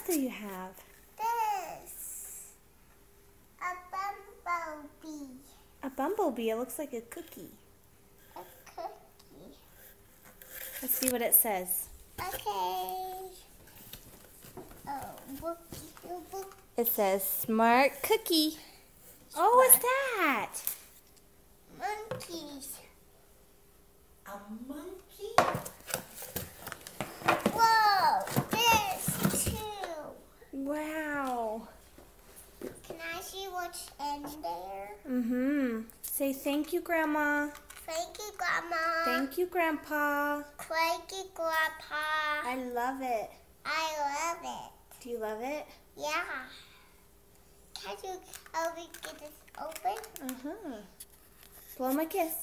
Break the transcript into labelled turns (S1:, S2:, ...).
S1: else do you have?
S2: This. A bumblebee.
S1: A bumblebee. It looks like a cookie.
S2: A cookie.
S1: Let's see what it says.
S2: Okay. Oh, book.
S1: It says smart cookie. Oh, what's that?
S2: Monkeys.
S1: A monkey?
S2: Whoa, this too.
S1: Wow.
S2: Can I see what's in there?
S1: Mm-hmm. Say thank you, Grandma.
S2: Thank you, Grandma.
S1: Thank you, Grandpa.
S2: Thank you, Grandpa.
S1: I love it.
S2: I love it.
S1: Do you love it?
S2: Yeah. Can you help me get this open?
S1: Uh-huh. Blow my kiss.